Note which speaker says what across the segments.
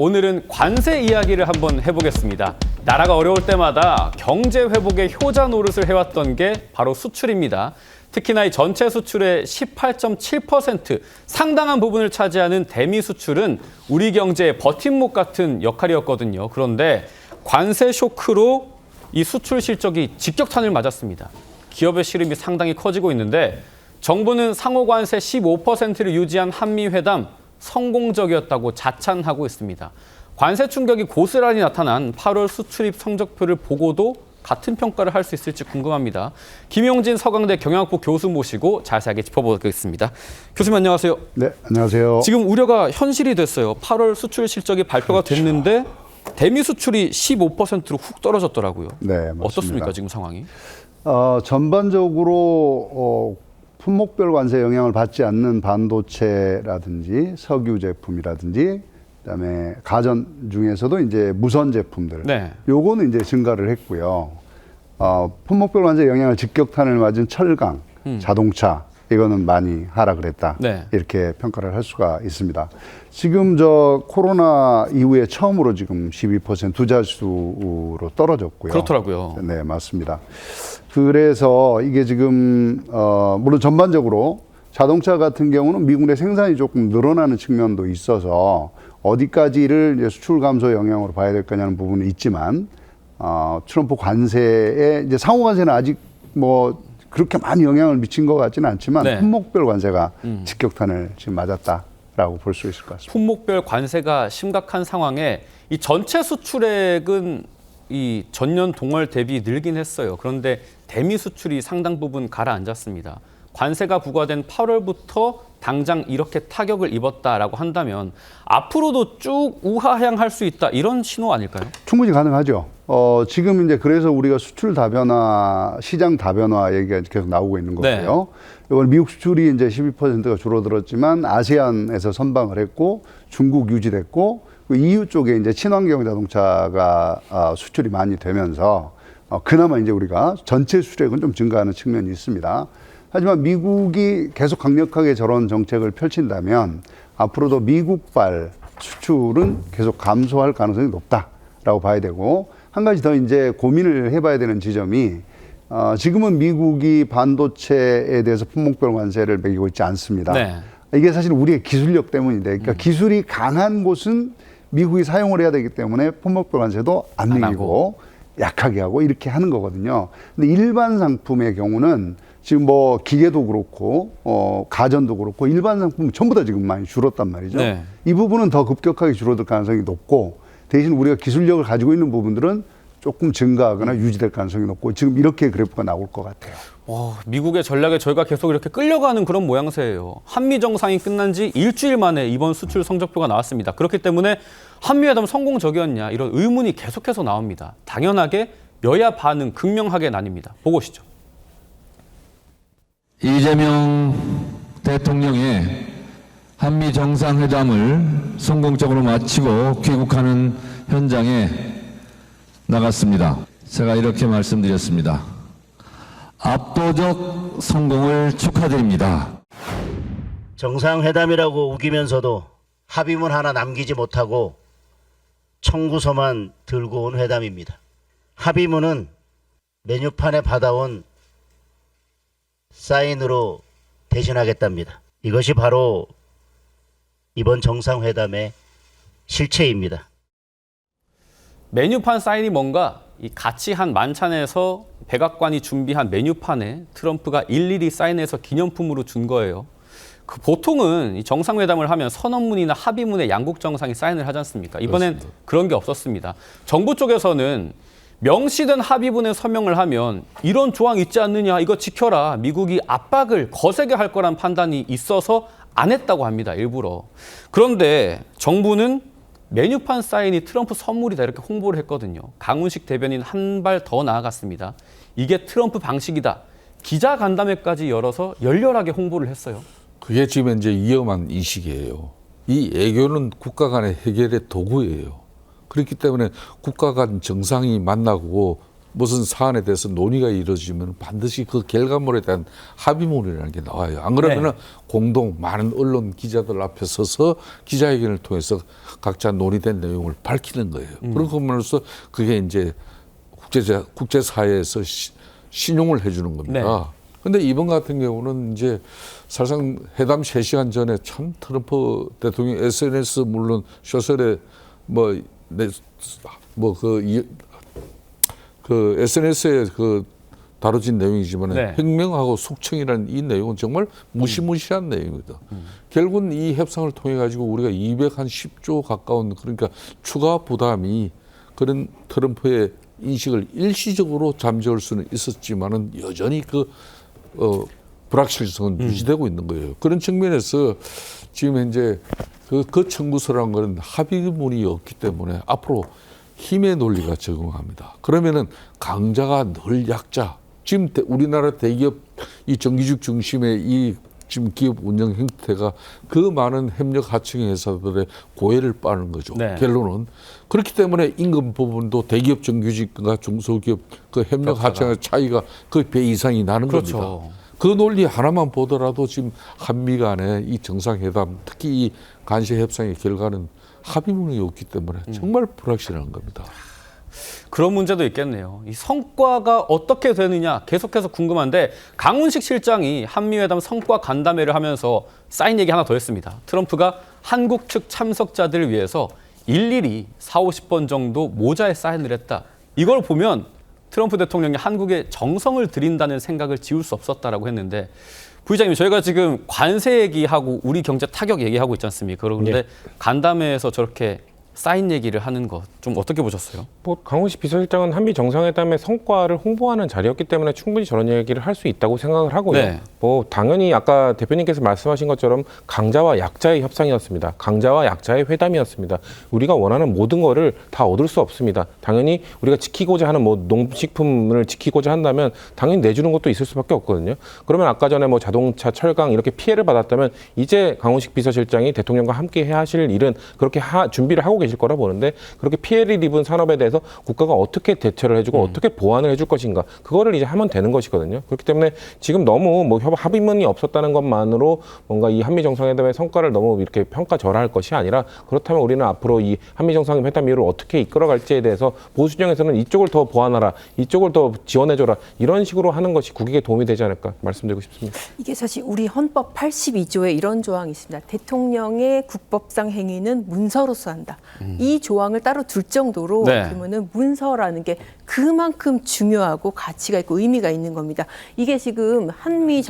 Speaker 1: 오늘은 관세 이야기를 한번 해보겠습니다. 나라가 어려울 때마다 경제 회복의 효자 노릇을 해왔던 게 바로 수출입니다. 특히나 이 전체 수출의 18.7% 상당한 부분을 차지하는 대미 수출은 우리 경제의 버팀목 같은 역할이었거든요. 그런데 관세 쇼크로 이 수출 실적이 직격탄을 맞았습니다. 기업의 시름이 상당히 커지고 있는데 정부는 상호 관세 15%를 유지한 한미 회담 성공적이었다고 자찬하고 있습니다. 관세 충격이 고스란히 나타난 8월 수출입 성적표를 보고도 같은 평가를 할 수 있을지 궁금합니다. 김용진 서강대 경영학부 교수 모시고 자세하게 짚어보겠습니다. 교수님 안녕하세요.
Speaker 2: 네, 안녕하세요.
Speaker 1: 지금 우려가 현실이 됐어요. 8월 수출 실적이 발표가 됐는데 대미 수출이 15%로 훅 떨어졌더라고요.
Speaker 2: 네, 맞습니다.
Speaker 1: 어떻습니까 지금 상황이?
Speaker 2: 전반적으로 품목별 관세 영향을 받지 않는 반도체라든지 석유 제품이라든지 그다음에 가전 중에서도 이제 무선 제품들,
Speaker 1: 네.
Speaker 2: 요거는 이제 증가를 했고요. 품목별 관세 영향을 직격탄을 맞은 철강, 자동차 이거는 많이 하락을 했다.
Speaker 1: 네.
Speaker 2: 이렇게 평가를 할 수가 있습니다. 지금 저 코로나 이후에 처음으로 지금 12% 두 자수로 떨어졌고요.
Speaker 1: 그렇더라고요.
Speaker 2: 네, 맞습니다. 그래서 이게 지금 물론 전반적으로 자동차 같은 경우는 미국 내 생산이 조금 늘어나는 측면도 있어서 어디까지를 이제 수출 감소 영향으로 봐야 될 거냐는 부분은 있지만 트럼프 관세에 이제 상호 관세는 아직 뭐 그렇게 많이 영향을 미친 것 같지는 않지만
Speaker 1: 네.
Speaker 2: 품목별 관세가 직격탄을 지금 맞았다라고 볼 수 있을 것 같습니다.
Speaker 1: 품목별 관세가 심각한 상황에 이 전체 수출액은 이 전년 동월 대비 늘긴 했어요. 그런데 대미 수출이 상당 부분 가라앉았습니다. 관세가 부과된 8월부터 당장 이렇게 타격을 입었다라고 한다면 앞으로도 쭉 우하향할 수 있다 이런 신호 아닐까요?
Speaker 2: 충분히 가능하죠. 지금 이제 그래서 우리가 수출 다변화, 시장 다변화 얘기가 계속 나오고 있는 거고요. 이번 미국 수출이 이제 12%가 줄어들었지만 아세안에서 선방을 했고 중국 유지됐고 EU 쪽에 이제 친환경 자동차가 수출이 많이 되면서 그나마 이제 우리가 전체 수출액은 좀 증가하는 측면이 있습니다. 하지만 미국이 계속 강력하게 저런 정책을 펼친다면 앞으로도 미국발 수출은 계속 감소할 가능성이 높다라고 봐야 되고 한 가지 더 이제 고민을 해봐야 되는 지점이 지금은 미국이 반도체에 대해서 품목별 관세를 매기고 있지 않습니다.
Speaker 1: 네.
Speaker 2: 이게 사실 우리의 기술력 때문인데 그러니까 기술이 강한 곳은 미국이 사용을 해야 되기 때문에 품목별 관세도 안 매기고 약하게 하고 이렇게 하는 거거든요. 근데 일반 상품의 경우는 지금 뭐 기계도 그렇고 가전도 그렇고 일반 상품 전부 다 지금 많이 줄었단 말이죠.
Speaker 1: 네.
Speaker 2: 이 부분은 더 급격하게 줄어들 가능성이 높고 대신 우리가 기술력을 가지고 있는 부분들은 조금 증가하거나 유지될 가능성이 높고 지금 이렇게 그래프가 나올 것 같아요.
Speaker 1: 미국의 전략에 저희가 계속 이렇게 끌려가는 그런 모양새예요. 한미 정상이 끝난 지 일주일 만에 이번 수출 성적표가 나왔습니다. 그렇기 때문에 한미회담 성공적이었냐 이런 의문이 계속해서 나옵니다. 당연하게 여야 반응 극명하게 나뉩니다. 보고 오시죠.
Speaker 3: 이재명 대통령의 한미 정상회담을 성공적으로 마치고 귀국하는 현장에 나갔습니다. 제가 이렇게 말씀드렸습니다. 압도적 성공을 축하드립니다.
Speaker 4: 정상회담이라고 우기면서도 합의문 하나 남기지 못하고 청구서만 들고 온 회담입니다. 합의문은 메뉴판에 받아온 사인으로 대신하겠답니다. 이것이 바로 이번 정상회담의 실체입니다.
Speaker 1: 메뉴판 사인이 뭔가 이 같이 한 만찬에서 백악관이 준비한 메뉴판에 트럼프가 일일이 사인해서 기념품으로 준 거예요. 보통은 이 정상회담을 하면 선언문이나 합의문에 양국 정상이 사인을 하지 않습니까? 이번엔
Speaker 5: 그렇습니다.
Speaker 1: 그런 게 없었습니다. 정부 쪽에서는 명시된 합의문에 서명을 하면 이런 조항 있지 않느냐, 이거 지켜라. 미국이 압박을 거세게 할 거란 판단이 있어서 안 했다고 합니다, 일부러. 그런데 정부는 메뉴판 사인이 트럼프 선물이다 이렇게 홍보를 했거든요. 강훈식 대변인 한 발 더 나아갔습니다. 이게 트럼프 방식이다. 기자간담회까지 열어서 열렬하게 홍보를 했어요.
Speaker 5: 그게 지금 이제 위험한 인식이에요. 이 애교는 국가 간의 해결의 도구예요. 그렇기 때문에 국가 간 정상이 만나고 무슨 사안에 대해서 논의가 이루어지면 반드시 그 결과물에 대한 합의문이라는 게 나와요. 안 그러면은 공동 많은 언론 기자들 앞에 서서 기자회견을 통해서 각자 논의된 내용을 밝히는 거예요. 그런 것으로서 그게 이제 국제사회에서 신용을 해주는 겁니다. 근데 이번 같은 경우는 이제 사실상 회담 3시간 전에 참 트럼프 대통령 SNS 물론 소설에 그 SNS에 그 다뤄진 내용이지만 혁명하고 숙청이라는 이 내용은 정말 무시무시한 내용입니다. 결국은 이 협상을 통해 가지고 우리가 210조 가까운 그러니까 추가 부담이 그런 트럼프의 인식을 일시적으로 잠재울 수는 있었지만은 여전히 불확실성은 유지되고 있는 거예요. 그런 측면에서 지금 현재 그 청구서라는 것은 합의문이 없기 때문에 앞으로 힘의 논리가 적용합니다. 그러면은 강자가 늘 약자. 지금 우리나라 대기업 이 정규직 중심의 이 지금 기업 운영 형태가 그 많은 협력 하청 회사들의 고해를 빠는 거죠. 결론은 그렇기 때문에 임금 부분도 대기업 정규직과 중소기업 그 협력 하청의 차이가 그 배 이상이 나는 겁니다. 그 논리 하나만 보더라도 지금 한미 간의 이 정상회담 특히 이 간세 협상의 결과는 합의문이 없기 때문에 정말 불확실한 겁니다.
Speaker 1: 그런 문제도 있겠네요. 이 성과가 어떻게 되느냐 계속해서 궁금한데 강훈식 실장이 한미회담 성과 간담회를 하면서 쌓인 얘기 하나 더 했습니다. 트럼프가 한국 측 참석자들을 위해서 일일이 40-50번 정도 모자에 사인을 했다. 이걸 보면 트럼프 대통령이 한국에 정성을 들인다는 생각을 지울 수 없었다라고 했는데 부의장님 저희가 지금 관세 얘기하고 우리 경제 타격 얘기하고 있지 않습니까? 그런데 간담회에서 저렇게 사인 얘기를 하는 것 좀 어떻게 보셨어요?
Speaker 6: 강훈식 비서실장은 한미 정상회담의 성과를 홍보하는 자리였기 때문에 충분히 저런 얘기를 할 수 있다고 생각을 하고요. 당연히 아까 대표님께서 말씀하신 것처럼 강자와 약자의 협상이었습니다. 강자와 약자의 회담이었습니다. 우리가 원하는 모든 거를 다 얻을 수 없습니다. 당연히 우리가 지키고자 하는 농식품을 지키고자 한다면 당연히 내주는 것도 있을 수밖에 없거든요. 그러면 아까 전에 자동차, 철강 이렇게 피해를 받았다면 이제 강훈식 비서실장이 대통령과 함께 해야 하실 일은 그렇게 준비를 하고 계실 거라 보는데 그렇게 피해를 입은 산업에 대해서 국가가 어떻게 대처를 해주고 어떻게 보완을 해줄 것인가 그거를 이제 하면 되는 것이거든요. 그렇기 때문에 지금 너무 합의문이 없었다는 것만으로 뭔가 이 한미 정상회담의 성과를 너무 이렇게 평가절하할 것이 아니라 그렇다면 우리는 앞으로 이 한미 정상회담 이후를 어떻게 이끌어갈지에 대해서 보수 진영에서는 이쪽을 더 보완하라, 이쪽을 더 지원해줘라 이런 식으로 하는 것이 국익에 도움이 되지 않을까 말씀드리고 싶습니다.
Speaker 7: 이게 사실 우리 헌법 82조에 이런 조항이 있습니다. 대통령의 국법상 행위는 문서로서 한다. 이 조항을 따로 둘 정도로 그러면은 문서라는 게 그만큼 중요하고 가치가 있고 의미가 있는 겁니다. 이게 지금 한미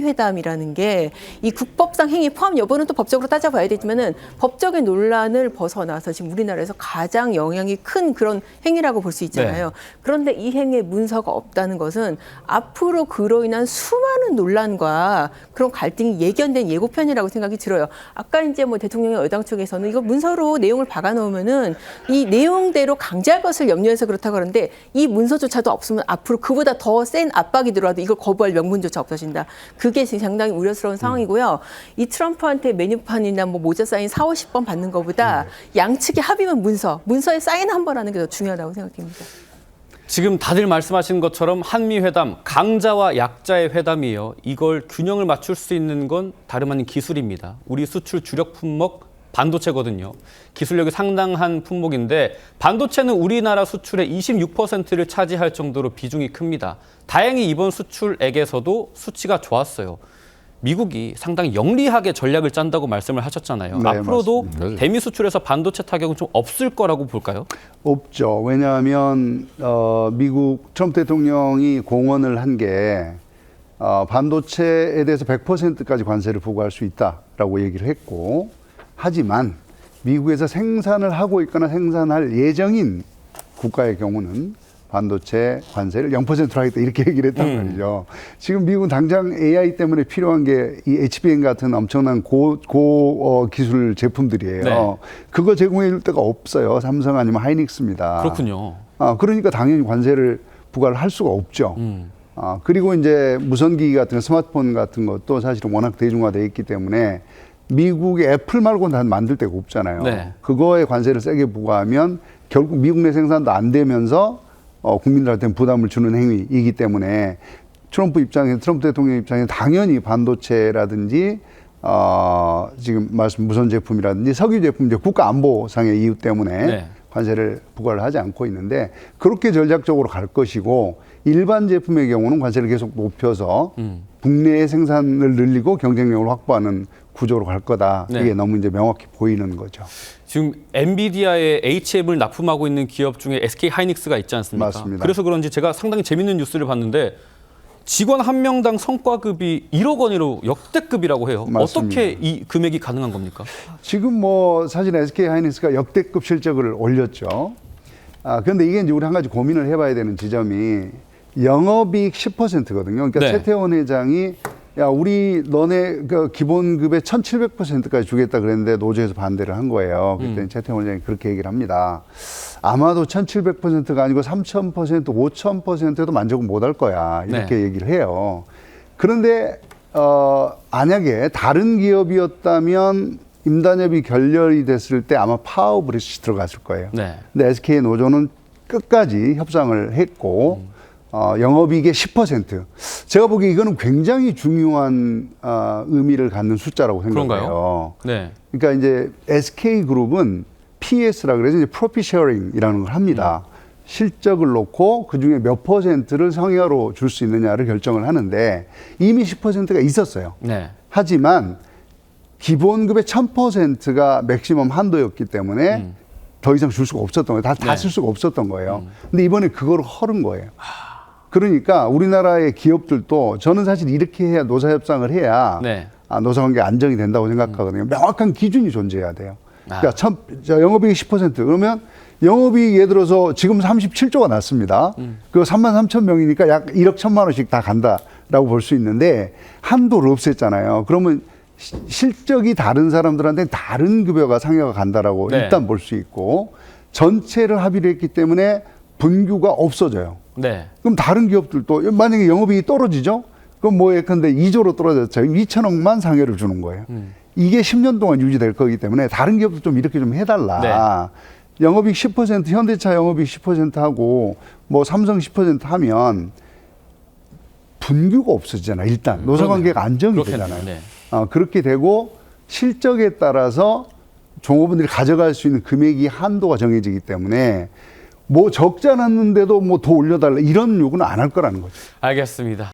Speaker 7: 회담이라는 게 이 국법상 행위 포함 여부는 또 법적으로 따져봐야 되지만은 법적인 논란을 벗어나서 지금 우리나라에서 가장 영향이 큰 그런 행위라고 볼 수 있잖아요. 그런데 이 행위에 문서가 없다는 것은 앞으로 그로 인한 수많은 논란과 그런 갈등이 예견된 예고편이라고 생각이 들어요. 아까 이제 대통령의 여당 쪽에서는 이거 문서로 내용을 박아놓으면은 이 내용대로 강제할 것을 염려해서 그렇다고 하는데 이 문서조차도 없으면 앞으로 그보다 더 센 압박이 들어와도 이걸 거부할 명분조차 없어진다. 그게 지금 상당히 우려스러운 상황이고요. 이 트럼프한테 메뉴판이나 모자 사인 40-50번 받는 것보다 양측의 합의문 문서에 사인 한 번 하는 게 더 중요하다고 생각됩니다.
Speaker 1: 지금 다들 말씀하신 것처럼 한미회담, 강자와 약자의 회담이에요. 이걸 균형을 맞출 수 있는 건 다름 아닌 기술입니다. 우리 수출 주력 품목 반도체거든요. 기술력이 상당한 품목인데 반도체는 우리나라 수출의 26%를 차지할 정도로 비중이 큽니다. 다행히 이번 수출액에서도 수치가 좋았어요. 미국이 상당히 영리하게 전략을 짠다고 말씀을 하셨잖아요. 앞으로도
Speaker 2: 맞습니다.
Speaker 1: 대미 수출에서 반도체 타격은 좀 없을 거라고 볼까요?
Speaker 2: 없죠. 왜냐하면 미국 트럼프 대통령이 공언을 한 게 반도체에 대해서 100%까지 관세를 부과할 수 있다라고 얘기를 했고 하지만 미국에서 생산을 하고 있거나 생산할 예정인 국가의 경우는 반도체 관세를 0%로 하겠다 이렇게 얘기를 했단 말이죠. 지금 미국은 당장 AI 때문에 필요한 게 이 HBM 같은 엄청난 기술 제품들이에요. 그거 제공해 줄 데가 없어요. 삼성 아니면 하이닉스입니다.
Speaker 1: 그렇군요.
Speaker 2: 그러니까 당연히 관세를 부과를 할 수가 없죠. 그리고 이제 무선기기 같은 스마트폰 같은 것도 사실은 워낙 대중화되어 있기 때문에 미국의 애플 말고는 다 만들 데가 없잖아요. 그거에 관세를 세게 부과하면 결국 미국 내 생산도 안 되면서 국민들한테 부담을 주는 행위이기 때문에 트럼프 대통령 입장에 당연히 반도체라든지 지금 말씀 무선 제품이라든지 석유 제품 이제 국가 안보상의 이유 때문에
Speaker 1: 네.
Speaker 2: 관세를 부과를 하지 않고 있는데 그렇게 전략적으로 갈 것이고 일반 제품의 경우는 관세를 계속 높여서 국내의 생산을 늘리고 경쟁력을 확보하는 구조로 갈 거다.
Speaker 1: 네.
Speaker 2: 이게 너무 이제 명확히 보이는 거죠.
Speaker 1: 지금 엔비디아에 HM을 납품하고 있는 기업 중에 SK 하이닉스가 있지 않습니까?
Speaker 2: 맞습니다.
Speaker 1: 그래서 그런지 제가 상당히 재밌는 뉴스를 봤는데 직원 한 명당 성과급이 1억 원으로 역대급이라고 해요.
Speaker 2: 맞습니다.
Speaker 1: 어떻게 이 금액이 가능한 겁니까?
Speaker 2: 지금 뭐 사실 SK 하이닉스가 역대급 실적을 올렸죠. 그런데 이게 이제 우리 한 가지 고민을 해봐야 되는 지점이 영업이익 10%거든요. 그러니까
Speaker 1: 네.
Speaker 2: 최태원 회장이 야, 우리 너네 그 기본급의 1,700%까지 주겠다 그랬는데 노조에서 반대를 한 거예요. 그랬더니 최태원 회장이 그렇게 얘기를 합니다. 아마도 1,700%가 아니고 3,000%, 5,000%도 만족은 못 할 거야. 이렇게 얘기를 해요. 그런데 만약에 다른 기업이었다면 임단협이 결렬이 됐을 때 아마 파업을 들어갔을 거예요.
Speaker 1: 네.
Speaker 2: 근데 SK 노조는 끝까지 협상을 했고 영업이익의 10%. 제가 보기에 이거는 굉장히 중요한 의미를 갖는 숫자라고 생각해요.
Speaker 1: 그런가요? 네.
Speaker 2: 그러니까 이제 SK그룹은 PS라 그래서 이제 프로핏 쉐어링이라는 걸 합니다. 실적을 놓고 그중에 몇 %를 성야로 줄 수 있느냐를 결정을 하는데 이미 10%가 있었어요.
Speaker 1: 네.
Speaker 2: 하지만 기본급의 1,000%가 맥시멈 한도였기 때문에 더 이상 줄 수가 없었던 거예요. 다 쓸 수가 없었던 거예요. 근데 이번에 그거를 헐은 거예요. 그러니까 우리나라의 기업들도 저는 사실 이렇게 해야 노사협상을 해야
Speaker 1: 네.
Speaker 2: 노사관계 안정이 된다고 생각하거든요. 명확한 기준이 존재해야 돼요. 그러니까 영업이익 10% 그러면 영업이익 예를 들어서 지금 37조가 났습니다. 그 33,000명이니까 약 1억 1,000만 원씩 다 간다라고 볼 수 있는데 한도를 없앴잖아요. 그러면 실적이 다른 사람들한테 다른 급여가 상여가 간다라고
Speaker 1: 네.
Speaker 2: 일단 볼 수 있고 전체를 합의를 했기 때문에 분규가 없어져요.
Speaker 1: 네.
Speaker 2: 그럼 다른 기업들도 만약에 영업이익이 떨어지죠? 그럼 뭐 예컨대 2조로 떨어졌죠. 2천억만 상여를 주는 거예요. 이게 10년 동안 유지될 거기 때문에 다른 기업도 좀 이렇게 좀 해달라. 네. 영업이익 10%, 현대차 영업이익 10% 하고 뭐 삼성 10% 하면 분규가 없어지잖아요. 일단 노사관계가 안정이 되잖아요.
Speaker 1: 네.
Speaker 2: 그렇게 되고 실적에 따라서 종업원들이 가져갈 수 있는 금액이 한도가 정해지기 때문에 뭐 적지 않았는데도 뭐 더 올려달라 이런 요구는 안 할 거라는 거죠.
Speaker 1: 알겠습니다.